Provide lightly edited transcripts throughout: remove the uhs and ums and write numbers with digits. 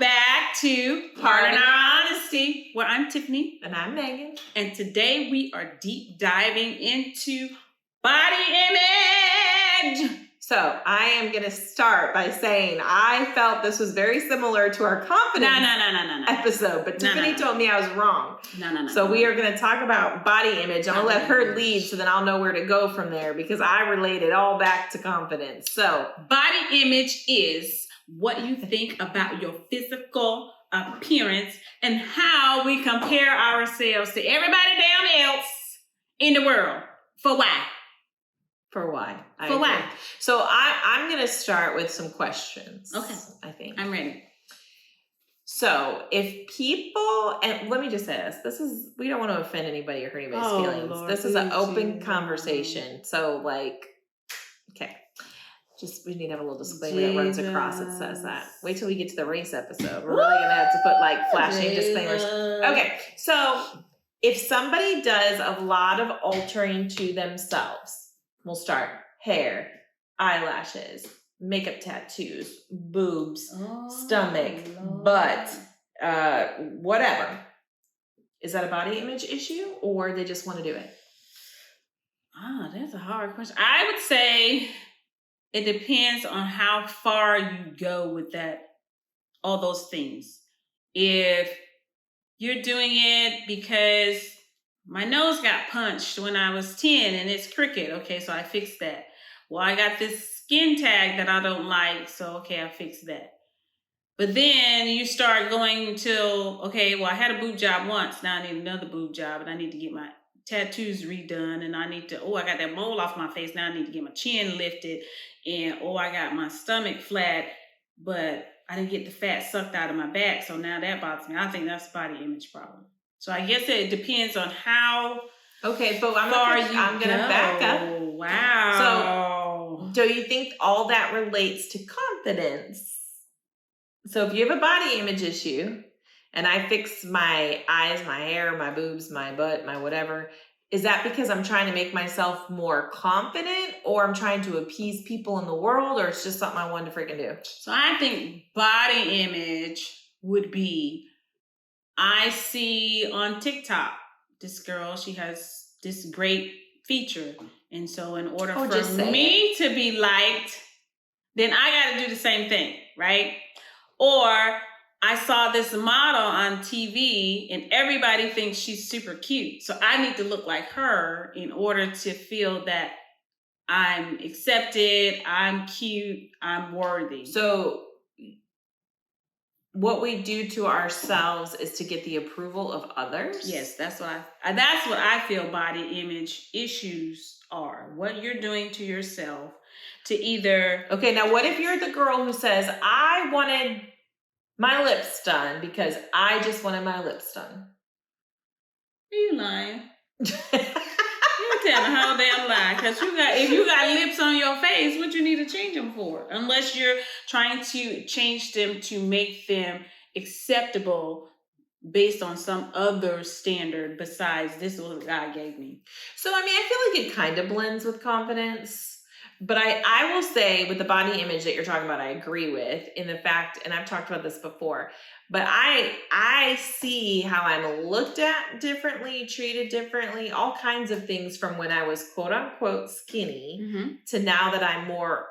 back to Pardon Our Honesty, where I'm Tiffany. And I'm Megan. And today we are deep diving into body image. So I am going to start by saying I felt this was very similar to our confidence episode, but Tiffany told me I was wrong. So we are going to talk about body image. I'm going to let her lead so then I'll know where to go from there because I relate it all back to confidence. So body image is what you think about your physical appearance and how we compare ourselves to everybody down else in the world. For why? For why? For why? So I'm going to start with some questions. Okay. I think. I'm ready. So if people, and let me just say this, we don't want to offend anybody or hurt anybody's feelings. Lord, this is an open conversation. So okay. We need to have a little disclaimer that runs across that says that. Wait till we get to the race episode. We're really going to have to put flashing disclaimers. Okay. So if somebody does a lot of altering to themselves, we'll start hair, eyelashes, makeup tattoos, boobs, stomach, butt, whatever. Is that a body image issue or they just want to do it? That's a hard question. I would say it depends on how far you go with that, all those things. If you're doing it because my nose got punched when I was 10 and it's crooked. Okay, so I fixed that. Well, I got this skin tag that I don't like. So, okay, I fixed that. But then you start going till, okay, well, I had a boob job once. Now I need another boob job and I need to get my tattoos redone. And I need to, I got that mole off my face. Now I need to get my chin lifted. And, I got my stomach flat, but I didn't get the fat sucked out of my back. So now that bothers me. I think that's a body image problem. So I guess it depends on how okay, but I'm going to back up. Wow. So do you think all that relates to confidence? So if you have a body image issue and I fix my eyes, my hair, my boobs, my butt, my whatever, is that because I'm trying to make myself more confident or I'm trying to appease people in the world or it's just something I wanted to freaking do? So I think body image would be, I see on TikTok, this girl, she has this great feature. And so in order for me to be liked, then I got to do the same thing, right? Or I saw this model on TV and everybody thinks she's super cute. So I need to look like her in order to feel that I'm accepted, I'm cute, I'm worthy. So what we do to ourselves is to get the approval of others? Yes, that's what I feel body image issues are. What you're doing to yourself to either... Okay, now what if you're the girl who says, I wanted my lips done because I just wanted my lips done? Are you lying? You're telling a whole damn lie. Because if you got lips on your face, what you need to change them for? Unless you're trying to change them to make them acceptable based on some other standard besides this is what God gave me. So, I feel like it kind of blends with confidence. But I will say with the body image that you're talking about, I agree with in the fact, and I've talked about this before, but I see how I'm looked at differently, treated differently, all kinds of things from when I was quote unquote skinny to now that I'm more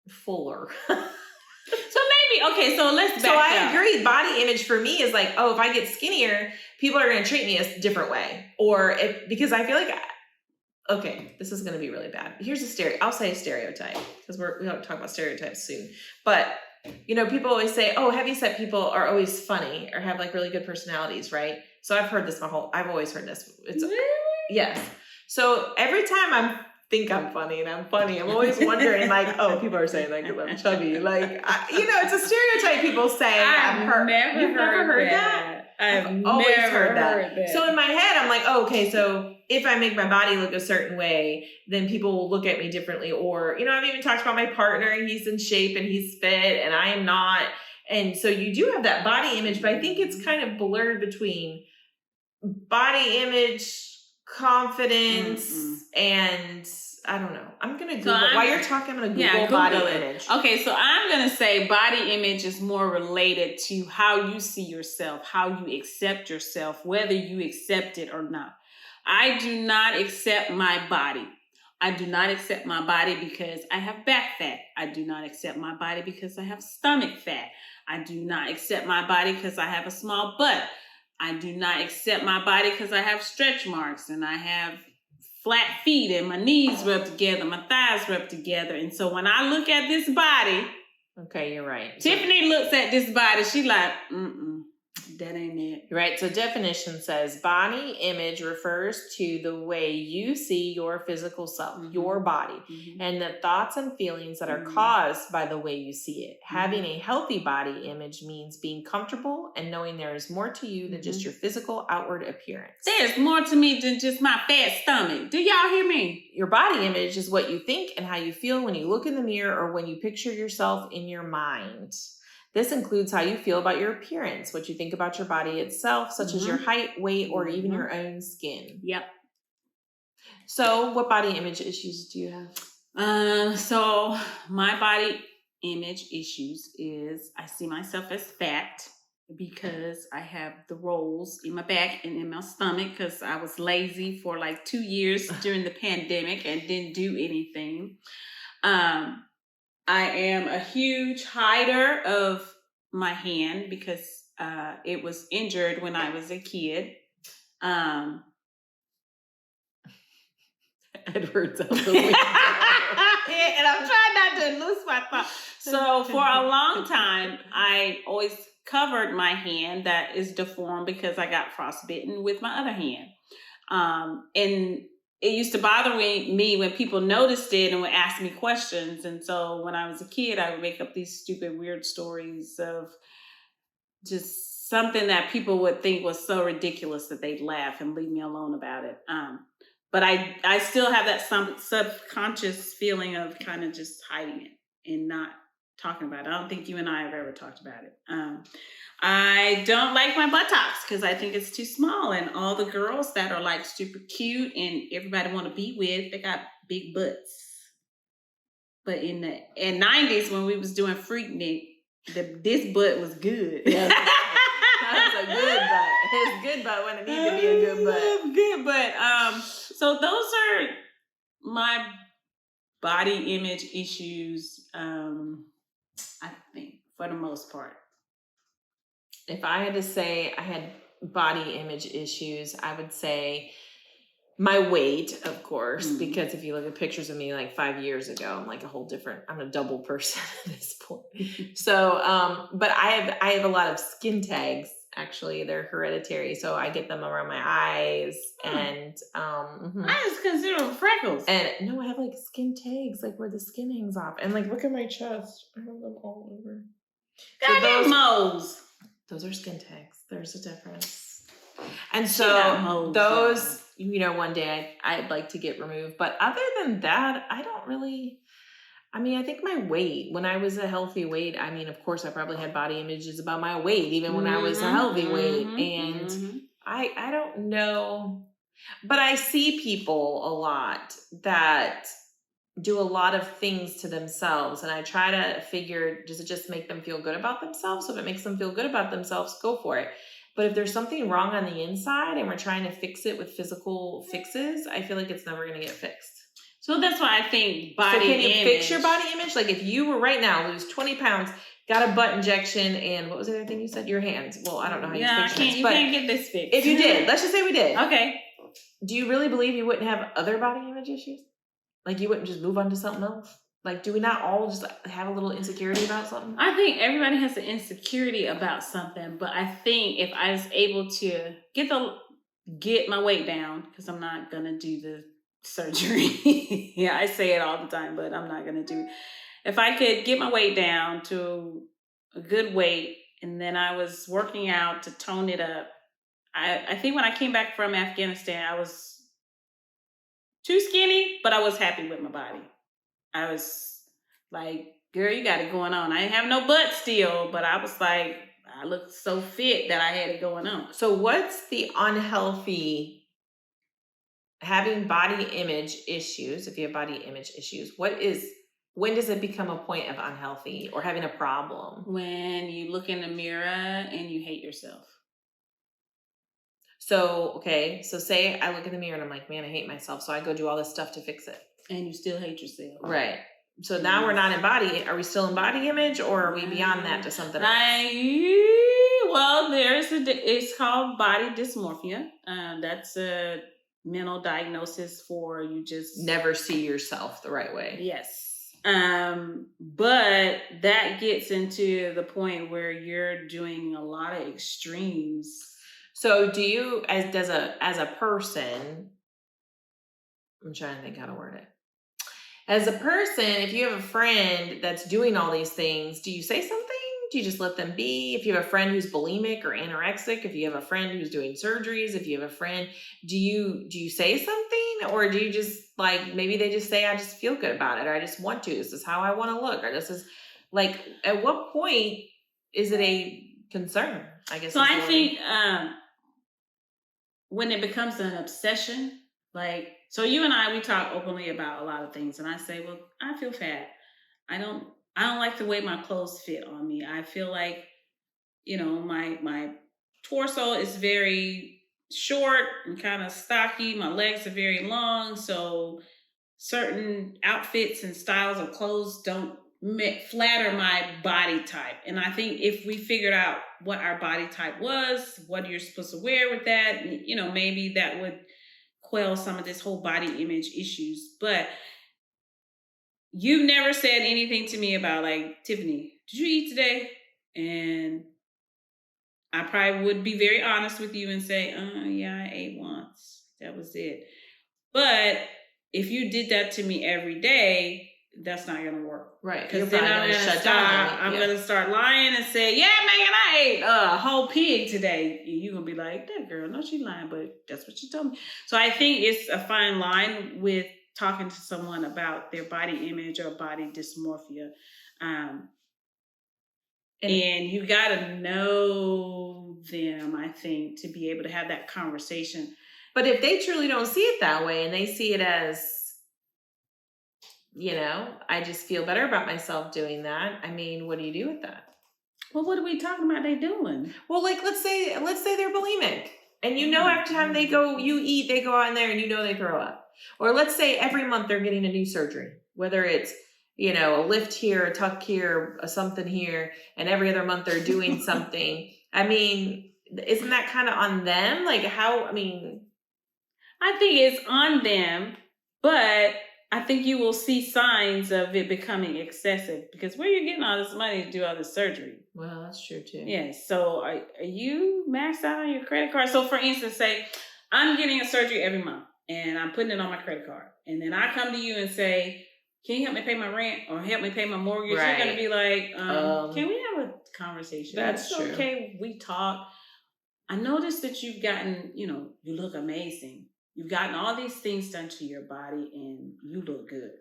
fuller. So maybe, okay, so let's back up. I agree. Body image for me is like, if I get skinnier, people are going to treat me a different way. Because I feel like, okay, this is going to be really bad. Here's I'll say a stereotype because we're going to talk about stereotypes soon. But, people always say, heavyset people are always funny or have really good personalities, right? So I've heard this I've always heard this. Really? Yes. So every time I think I'm funny and I'm funny, I'm always wondering people are saying because I'm chubby. It's a stereotype people say. You've never heard that? I've always heard that. So in my head, I'm like, okay, so if I make my body look a certain way, then people will look at me differently. Or, I've even talked about my partner and he's in shape and he's fit and I am not. And so you do have that body image, but I think it's kind of blurred between body image, confidence, and I don't know. I'm going to Google. While you're talking, I'm going to Google body image. Okay, so I'm going to say body image is more related to how you see yourself, how you accept yourself, whether you accept it or not. I do not accept my body. I do not accept my body because I have back fat. I do not accept my body because I have stomach fat. I do not accept my body because I have a small butt. I do not accept my body because I have stretch marks and I have flat feet and my knees rub together, my thighs rub together. And so when I look at this body, okay, you're right. Tiffany looks at this body, she like, that ain't it. Right. So definition says body image refers to the way you see your physical self, your body, and the thoughts and feelings that are caused by the way you see it. Having a healthy body image means being comfortable and knowing there is more to you than just your physical outward appearance. There's more to me than just my fat stomach. Do y'all hear me? Your body image is what you think and how you feel when you look in the mirror or when you picture yourself in your mind. This includes how you feel about your appearance, what you think about your body itself, such as your height, weight, or even your own skin. Yep. So what body image issues do you have? So my body image issues is I see myself as fat because I have the rolls in my back and in my stomach because I was lazy for like 2 years during the pandemic and didn't do anything. I am a huge hider of my hand because it was injured when I was a kid. Edward's out the window. And I'm trying not to lose my thought. So for a long time, I always covered my hand that is deformed because I got frostbitten with my other hand. And it used to bother me when people noticed it and would ask me questions. And so when I was a kid, I would make up these stupid, weird stories of just something that people would think was so ridiculous that they'd laugh and leave me alone about it. But I still have that subconscious feeling of kind of just hiding it and not talking about it. I don't think you and I have ever talked about it. I don't like my buttocks because I think it's too small. And all the girls that are like super cute and everybody want to be with, they got big butts. But in the 90s when we was doing Freaknik, this butt was good. Yeah, that was a good butt. It's good butt when it needs to be a good butt. Good butt. So those are my body image issues, I think, for the most part. If I had to say I had body image issues, I would say my weight, of course, because if you look at pictures of me like 5 years ago, I'm like I'm a double person at this point. So, but I have a lot of skin tags. Actually, they're hereditary, so I get them around my eyes and I just consider them freckles. And no, I have like skin tags, like where the skin hangs off, and like look at my chest. I have them all over. Goddamn moles. Those are skin tags. There's a difference. And so those, one day I'd like to get removed. But other than that, I don't really, I think my weight, when I was a healthy weight, of course I probably had body images about my weight, even when I was a healthy weight. And I don't know, but I see people a lot that do a lot of things to themselves. And I try to figure, does it just make them feel good about themselves? So if it makes them feel good about themselves, go for it. But if there's something wrong on the inside and we're trying to fix it with physical fixes, I feel like it's never going to get fixed. So that's why I think body image. So can you fix your body image? Like if you were right now, lose 20 pounds, got a butt injection, and what was the other thing you said? Your hands. Well, I don't know how you fix hands. You can't get this fixed. If you did, let's just say we did. Okay. Do you really believe you wouldn't have other body image issues? Like you wouldn't just move on to something else? Like, do we not all just have a little insecurity about something? I think everybody has an insecurity about something, but I think if I was able to get my weight down, because I'm not gonna do the surgery. Yeah, I say it all the time, but I'm not gonna do it. If I could get my weight down to a good weight, and then I was working out to tone it up, I think when I came back from Afghanistan, I was too skinny, but I was happy with my body. I was like, girl, you got it going on. I didn't have no butt still, but I was like, I looked so fit that I had it going on. So what's the unhealthy having body image issues, if you have body image issues, when does it become a point of unhealthy or having a problem? When you look in the mirror and you hate yourself. So, okay, so say I look in the mirror and I'm like, man, I hate myself. So I go do all this stuff to fix it. And you still hate yourself. Right. So now we're not in body. Are we still in body image, or are we beyond that to something else? Well, it's called body dysmorphia. That's a mental diagnosis for you just never see yourself the right way. Yes. But that gets into the point where you're doing a lot of extremes. So do you, as a person, I'm trying to think how to word it. As a person, if you have a friend that's doing all these things, do you say something? Do you just let them be? If you have a friend who's bulimic or anorexic, if you have a friend who's doing surgeries, if you have a friend, do you say something? Or do you just like, maybe they just say, I just feel good about it, or I just want to, this is how I want to look, or this is like, at what point is it a concern? I guess. So I think when it becomes an obsession, like, so you and I, we talk openly about a lot of things, and I say, well, I feel fat. I don't like the way my clothes fit on me. I feel like, my torso is very short and kind of stocky. My legs are very long, so certain outfits and styles of clothes don't flatter my body type. And I think if we figured out what our body type was, what you're supposed to wear with that, maybe that would quell some of this whole body image issues. But you've never said anything to me about, like, Tiffany, did you eat today? And I probably would be very honest with you and say, yeah, I ate once. That was it. But if you did that to me every day, that's not going to work. Right. Because then I'm going to start lying and say, yeah, Megan, I ate a whole pig today. And you're going to be like, that girl, no, she's lying, but that's what she told me. So I think it's a fine line with talking to someone about their body image or body dysmorphia. And you got to know them, I think, to be able to have that conversation. But if they truly don't see it that way and they see it as, I just feel better about myself doing that. I mean, what do you do with that? Well, what are we talking about they doing? Well, like, let's say they're bulimic. And every time they go out in there and they throw up. Or let's say every month they're getting a new surgery, whether it's, a lift here, a tuck here, a something here, and every other month they're doing something. I mean, isn't that kind of on them? Like I think it's on them, but I think you will see signs of it becoming excessive, because where you're getting all this money to do all this surgery. Well, that's true too. Yes. So are you maxed out on your credit card? So for instance, say I'm getting a surgery every month and I'm putting it on my credit card. And then I come to you and say, can you help me pay my rent or help me pay my mortgage? Right. You're going to be like, can we have a conversation? That's true. Okay, we talk. I noticed that you've gotten, you look amazing. You've gotten all these things done to your body and you look good.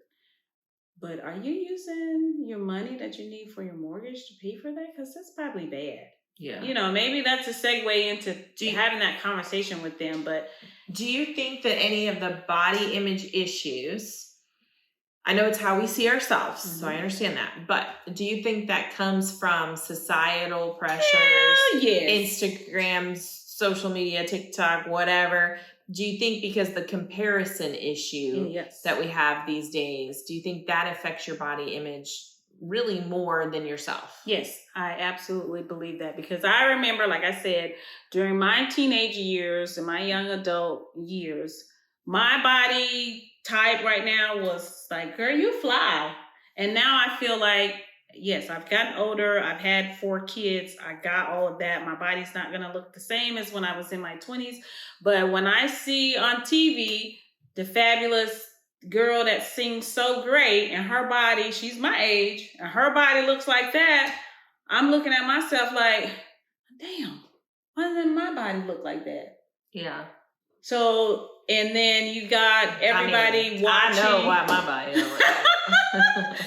But are you using your money that you need for your mortgage to pay for that? Because that's probably bad. Yeah. Maybe that's a segue into having that conversation with them. But do you think that any of the body image issues, I know it's how we see ourselves, so I understand that. But do you think that comes from societal pressures? Hell yes. Instagram, social media, TikTok, whatever. Do you think because the comparison issue that we have these days, do you think that affects your body image really more than yourself? Yes, I absolutely believe that, because I remember, like I said, during my teenage years and my young adult years, my body type right now was like, girl, you fly. And now I feel like, yes, I've gotten older. I've had 4 kids. I got all of that. My body's not going to look the same as when I was in my 20s. But when I see on TV the fabulous girl that sings so great and her body, she's my age, and her body looks like that, I'm looking at myself like, damn, why doesn't my body look like that? Yeah. So, and then you got everybody watching. I know why my body looks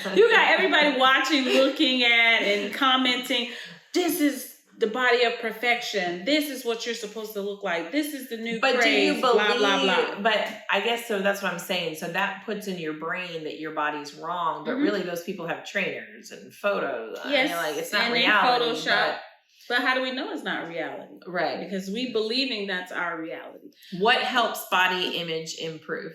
like You got everybody watching, looking at, and commenting. This is the body of perfection. This is what you're supposed to look like. This is the new But craze, do you believe, blah, blah, blah. But I guess so that's what I'm saying. So that puts in your brain that your body's wrong, but really those people have trainers and photos. Yes. Like it's not and reality. Photoshop. But how do we know it's not reality? Right. Because we believing that's our reality. What helps body image improve?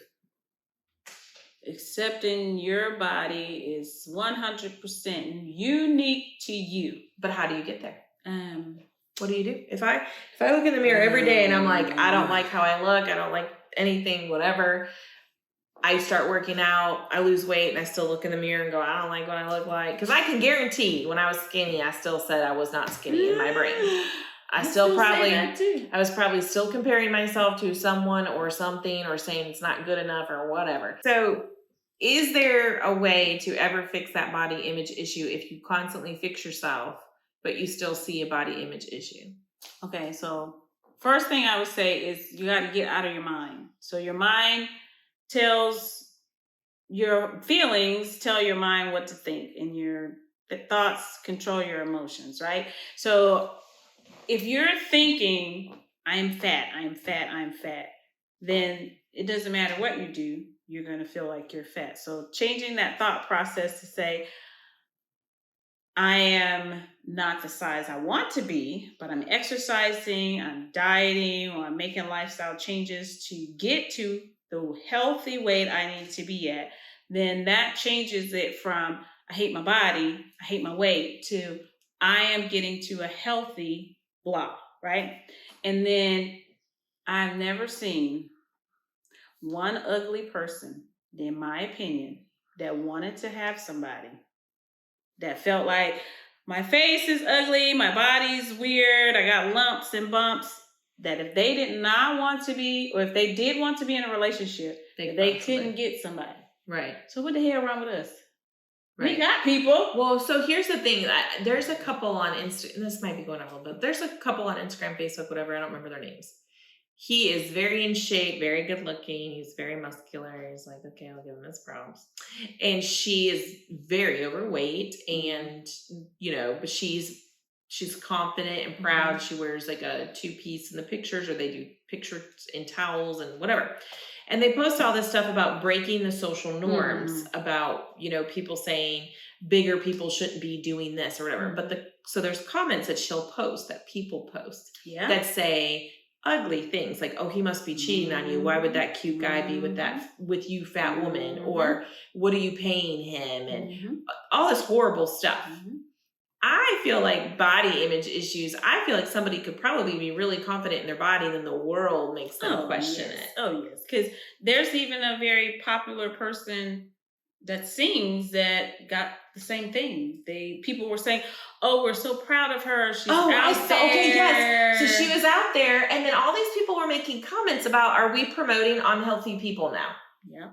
Accepting your body is 100% unique to you. But how do you get there? What do you do? If I look in the mirror every day and I'm like, I don't like how I look, I don't like anything, whatever, I start working out, I lose weight, and I still look in the mirror and go, I don't like what I look like. Because I can guarantee when I was skinny, I still said I was not skinny in my brain. I was probably still comparing myself to someone or something or saying it's not good enough or whatever. So is there a way to ever fix that body image issue if you constantly fix yourself, but you still see a body image issue? Okay, so first thing I would say is you got to get out of your mind. So your mind tells your feelings, tell your mind what to think, and the thoughts control your emotions, right? So if you're thinking, I am fat, then it doesn't matter what you do, you're going to feel like you're fat. So changing that thought process to say, I am not the size I want to be, but I'm exercising, I'm dieting, or I'm making lifestyle changes to get to the healthy weight I need to be at, then that changes it from I hate my body, I hate my weight, to I am getting to a healthy blah, right? And then I've never seen one ugly person, in my opinion, that wanted to have somebody that felt like my face is ugly, my body's weird, I got lumps and bumps, that if they did not want to be, or if they did want to be in a relationship, they couldn't get somebody. Right. So what the hell wrong with us? Right. We got people. Well, so here's the thing. There's a couple on Instagram. This might be going up a little bit. There's a couple on Instagram, Facebook, whatever. I don't remember their names. He is very in shape, very good looking. He's very muscular. He's like, okay, I'll give him his props. And she is very overweight, and but she's confident and proud. She wears like a 2-piece in the pictures, or they do pictures in towels and whatever. And they post all this stuff about breaking the social norms, about, people saying bigger people shouldn't be doing this or whatever. But so there's comments that she'll post, that people post, that say ugly things like, oh, he must be cheating on you. Why would that cute guy be with you, fat woman? Or what are you paying him? And all this horrible stuff. I feel like body image issues, I feel like somebody could probably be really confident in their body, and then the world makes them question it. Oh, yes. Because there's even a very popular person that sings that got the same thing. People were saying, oh, we're so proud of her. She's out there. Okay, yes. So she was out there, and then all these people were making comments about, are we promoting unhealthy people now? Yeah.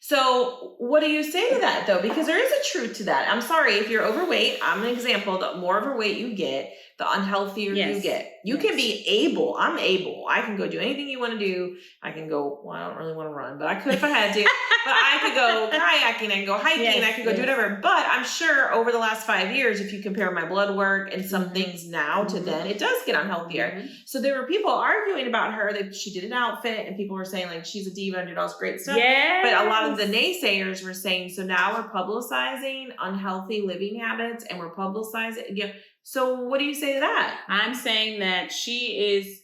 So what do you say to that, though? Because there is a truth to that. I'm sorry, if you're overweight, I'm an example, the more overweight you get, the unhealthier you get. You can be able. I'm able. I can go do anything you want to do. I can go, well, I don't really want to run, but I could if I had to. But I could go kayaking, I can go hiking, I could go do whatever. But I'm sure over the last 5 years, if you compare my blood work and some things now to then, it does get unhealthier. So there were people arguing about her, that she did an outfit, and people were saying like, she's a diva and did all this great stuff. But a lot of the naysayers were saying, so now we're publicizing unhealthy living habits, and we're publicizing. So what do you say to that? I'm saying that she is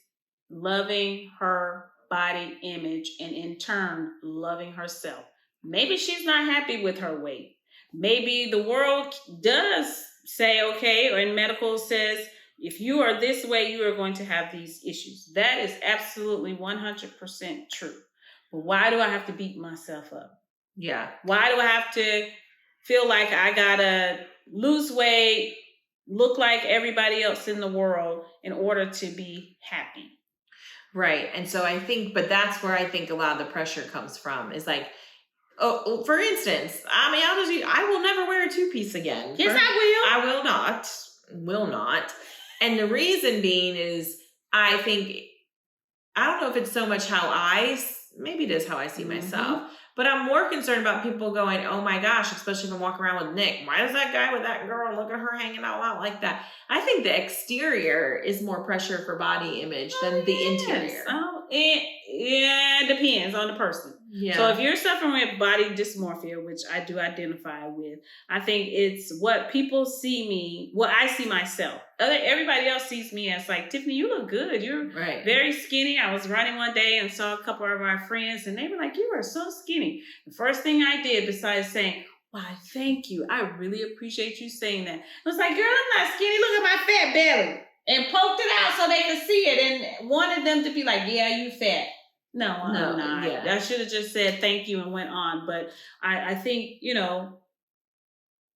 loving her body image, and in turn loving herself. Maybe she's not happy with her weight. Maybe the world does say, okay, or in medical says, if you are this way, you are going to have these issues. That is absolutely 100% true. But why do I have to beat myself up? Yeah. Why do I have to feel like I gotta lose weight, look like everybody else in the world in order to be happy? Right. And so I think, but that's where I think a lot of the pressure comes from, is like, oh, for instance, I will never wear a 2-piece again. Yes, I will not. And the reason being is, I don't know if it's so much maybe it is how I see myself, But I'm more concerned about people going, oh my gosh, especially if I'm walking around with Nick. Why is that guy with that girl? Look at her hanging all out like that. I think the exterior is more pressure for body image than the interior. Oh, it depends on the person. Yeah. So if you're suffering with body dysmorphia, which I do identify with, I think it's what people see me, what I see myself. Everybody else sees me as like, Tiffany, you look good. You're very skinny. I was running one day and saw a couple of our friends and they were like, you are so skinny. The first thing I did besides saying, why, thank you. I really appreciate you saying that. I was like, girl, I'm not skinny. Look at my fat belly. And poked it out so they could see it and wanted them to be like, yeah, you fat. No, I'm not. Yeah. I should have just said thank you and went on. But I think,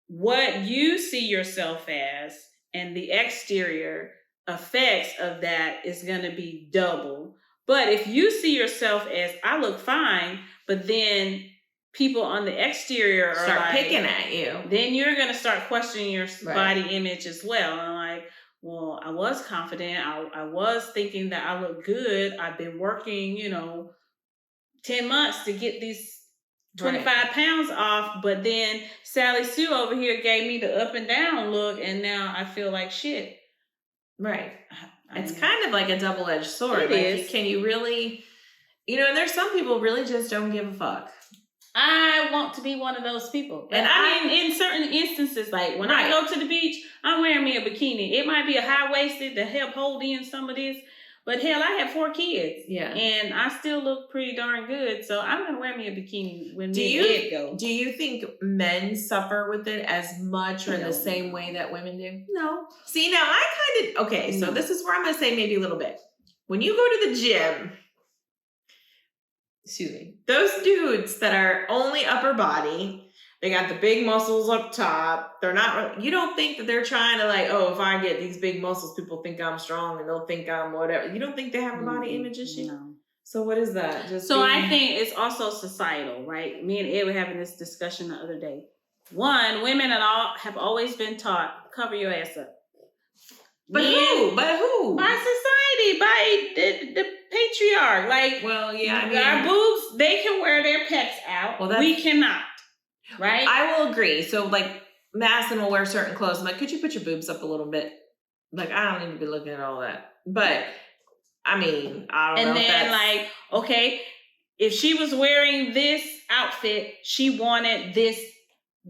what you see yourself as and the exterior effects of that is going to be double. But if you see yourself as, I look fine, but then people on the exterior are start picking at you, then you're going to start questioning your body image as well. And like, well, I was confident. I was thinking that I look good. I've been working, 10 months to get these 25 pounds off. But then Sally Sue over here gave me the up and down look. And now I feel like shit. Right. It's kind of like a double-edged sword. It is. Can you really, and there's some people really just don't give a fuck. I want to be one of those people. And I mean, in certain instances, like when I go to the beach, I'm wearing me a bikini. It might be a high-waisted to help hold in some of this. But hell, I have 4 kids. Yeah. And I still look pretty darn good. So I'm going to wear me a bikini when me and Ed go. Do you think men suffer with it as much or in the same way that women do? No. See, now I kind of, okay, so this is where I'm going to say maybe a little bit. When you go to the gym, those dudes that are only upper body, they got the big muscles up top. They're not, you don't think that they're trying to like, oh, if I get these big muscles, people think I'm strong and they'll think I'm whatever. You don't think they have a body image issue? No. So what is that? I think it's also societal, right? Me and Ed were having this discussion the other day. One, women have always been taught, cover your ass up. But who? By society, by the patriarch. Like, well, yeah, our boobs, they can wear their pecs out. Well, we cannot. Right? I will agree. So, like, Madison will wear certain clothes. I'm like, could you put your boobs up a little bit? Like, I don't need to be looking at all that. But, I mean, I don't know. And then, like, okay, if she was wearing this outfit, she wanted this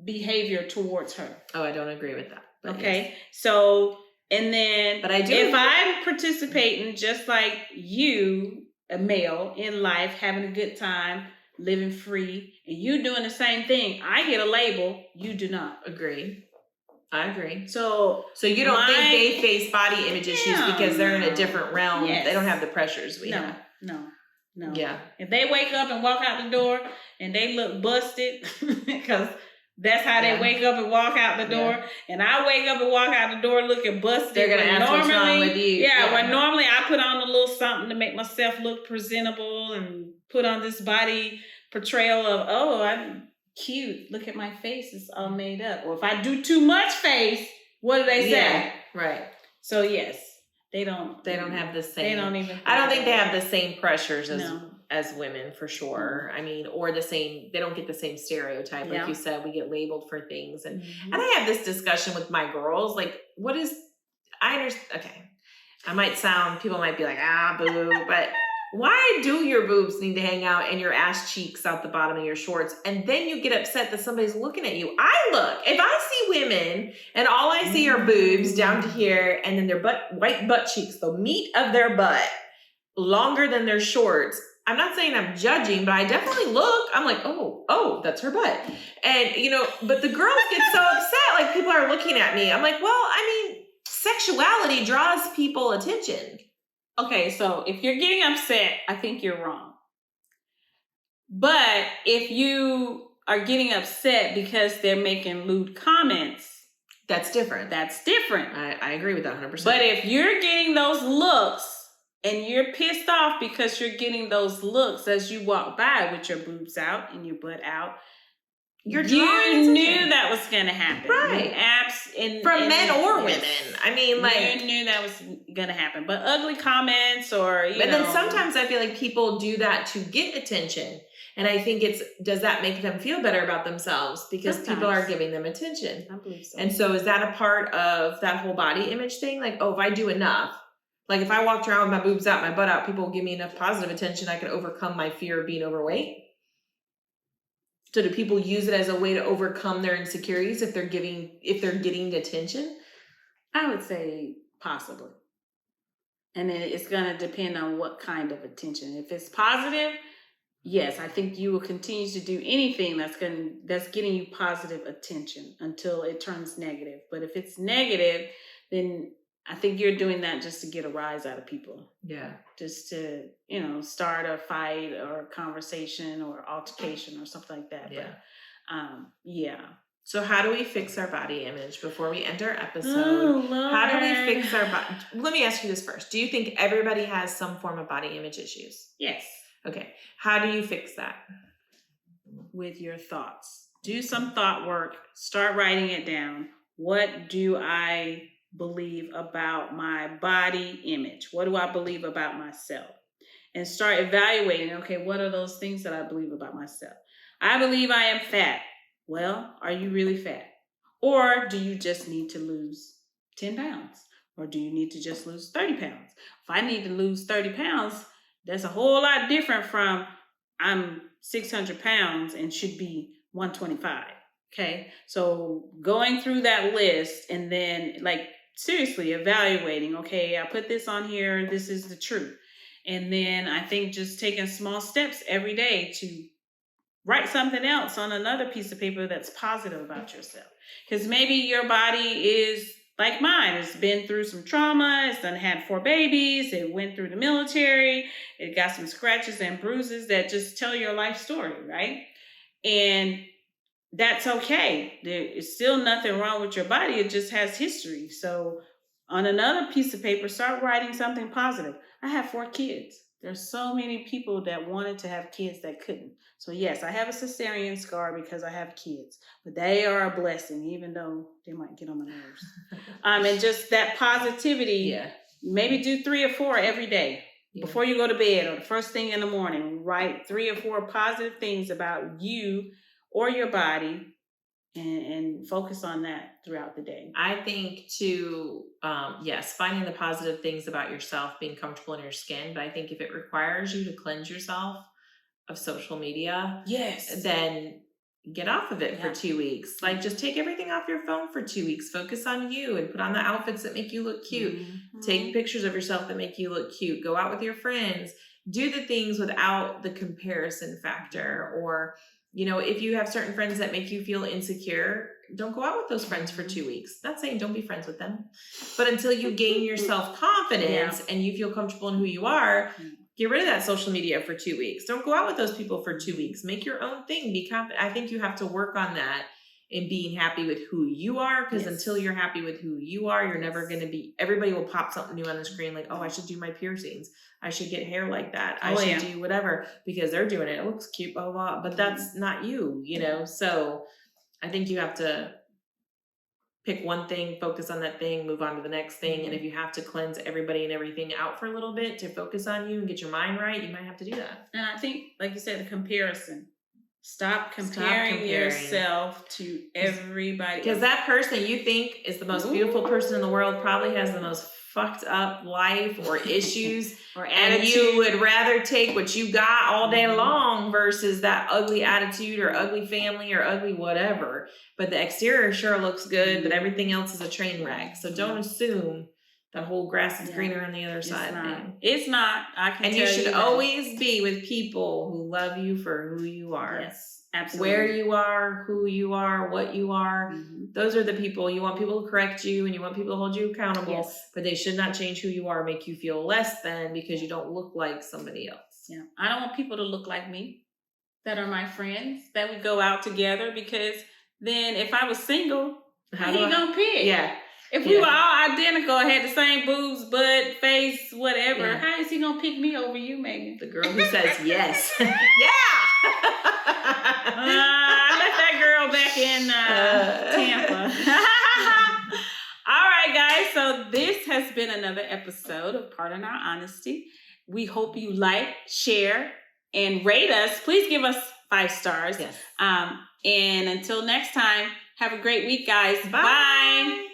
behavior towards her. Oh, I don't agree with that. Okay. Yes. So, and then, but I do. If I'm participating just like you, a male, in life, having a good time, living free, and you doing the same thing, I get a label, you do not. Agree. I agree. So you don't think they face body image issues because they're in a different realm. Yes. They don't have the pressures we have. No. Yeah. If they wake up and walk out the door and they look busted, because that's how they wake up and walk out the door, and I wake up and walk out the door looking busted. They're going to ask what's wrong with you. Yeah, when normally I put on a little something to make myself look presentable and put on this body portrayal of, oh, I'm cute. Look at my face. It's all made up. Or if I do too much face, what do they say? Yeah, right. So, yes, they don't have the same. They don't even. I don't think they have the same pressures as women, for sure. I mean, or the same, they don't get the same stereotype. Like you said, we get labeled for things. And I have this discussion with my girls. Like, I understand. Okay. People might be like, boo, but why do your boobs need to hang out and your ass cheeks out the bottom of your shorts? And then you get upset that somebody's looking at you. If I see women and all I see are boobs down to here and then their white butt cheeks, the meat of their butt, longer than their shorts. I'm not saying I'm judging, but I definitely look. I'm like, oh, that's her butt. And, but the girls get so upset. Like, people are looking at me. I'm like, well, I mean, sexuality draws people attention. Okay, so if you're getting upset, I think you're wrong. But if you are getting upset because they're making lewd comments, that's different. I agree with that 100%. But if you're getting those looks and you're pissed off because you're getting those looks as you walk by with your boobs out and your butt out, you knew that was going to happen. Right. From men or women. I mean, like, you knew that was going to happen. But ugly comments or, then sometimes I feel like people do that to get attention. And I think does that make them feel better about themselves? Because people are giving them attention. I believe so. And so is that a part of that whole body image thing? Like, oh, if I do enough, like if I walked around with my boobs out, my butt out, people will give me enough positive attention, I could overcome my fear of being overweight? So do people use it as a way to overcome their insecurities if they're getting attention? I would say possibly. And then it's going to depend on what kind of attention. If it's positive, yes, I think you will continue to do anything that's getting you positive attention until it turns negative. But if it's negative, then I think you're doing that just to get a rise out of people. Yeah. Just to, start a fight or a conversation or altercation or something like that. Yeah. But, yeah. So how do we fix our body image before we end our episode? Oh, Lord. How do we fix our body? Let me ask you this first. Do you think everybody has some form of body image issues? Yes. Okay. How do you fix that? With your thoughts. Do some thought work. Start writing it down. What do I believe about my body image? What do I believe about myself? And start evaluating, okay, what are those things that I believe about myself? I believe I am fat. Well, are you really fat? Or do you just need to lose 10 pounds? Or do you need to just lose 30 pounds? If I need to lose 30 pounds, that's a whole lot different from I'm 600 pounds and should be 125. Okay. So going through that list and then seriously evaluating, okay, I put this on here. This is the truth. And then I think just taking small steps every day to write something else on another piece of paper that's positive about yourself. Because maybe your body is like mine. It's been through some trauma. It's done had 4 babies. It went through the military. It got some scratches and bruises that just tell your life story, right? And that's okay. There is still nothing wrong with your body. It just has history. So on another piece of paper, start writing something positive. I have 4 kids. There's so many people that wanted to have kids that couldn't. So yes, I have a cesarean scar because I have kids, but they are a blessing, even though they might get on my nerves. And just that positivity, Yeah. Maybe do 3 or 4 every day. Yeah. Before you go to bed or the first thing in the morning, write 3 or 4 positive things about you or your body and focus on that throughout the day. I think yes, finding the positive things about yourself, being comfortable in your skin. But I think if it requires you to cleanse yourself of social media, yes, then get off of it for 2 weeks. Like just take everything off your phone for 2 weeks. Focus on you and put on the outfits that make you look cute. Mm-hmm. Take pictures of yourself that make you look cute. Go out with your friends. Do the things without the comparison factor. Or, if you have certain friends that make you feel insecure, don't go out with those friends for 2 weeks. Not saying don't be friends with them, but until you gain your self-confidence and you feel comfortable in who you are, get rid of that social media for 2 weeks. Don't go out with those people for 2 weeks. Make your own thing. Be confident. I think you have to work on that in being happy with who you are, because until you're happy with who you are, you're never going to be, everybody will pop something new on the screen like, oh, I should do my piercings. I should get hair like that. I should do whatever because they're doing it. It looks cute, blah, blah, blah. But that's not you, So I think you have to pick one thing, focus on that thing, move on to the next thing. And if you have to cleanse everybody and everything out for a little bit to focus on you and get your mind right, you might have to do that. And I think, like you said, the comparison. Stop comparing yourself to everybody. Because that person you think is the most beautiful person in the world probably has the most fucked up life or issues or and attitude. You would rather take what you got all day long versus that ugly attitude or ugly family or ugly whatever. But the exterior sure looks good, but everything else is a train wreck. So don't assume the whole grass is greener on the other side. It's not. I can. And you should always be with people who love you for who you are. Yes, absolutely. Where you are, who you are, what you are. Mm-hmm. Those are the people. You want people to correct you and you want people to hold you accountable, but they should not change who you are, make you feel less than because you don't look like somebody else. Yeah. I don't want people to look like me that are my friends, that we go out together, because then if I was single, how you gonna pick? Yeah. If we were all identical, had the same boobs, butt, face, whatever, how is he gonna pick me over you, Megan? The girl who says yes. I left that girl back in Tampa. All right, guys. So this has been another episode of Pardon Our Honesty. We hope you like, share, and rate us. Please give us 5 stars. Yes. And until next time, have a great week, guys. Bye. Bye.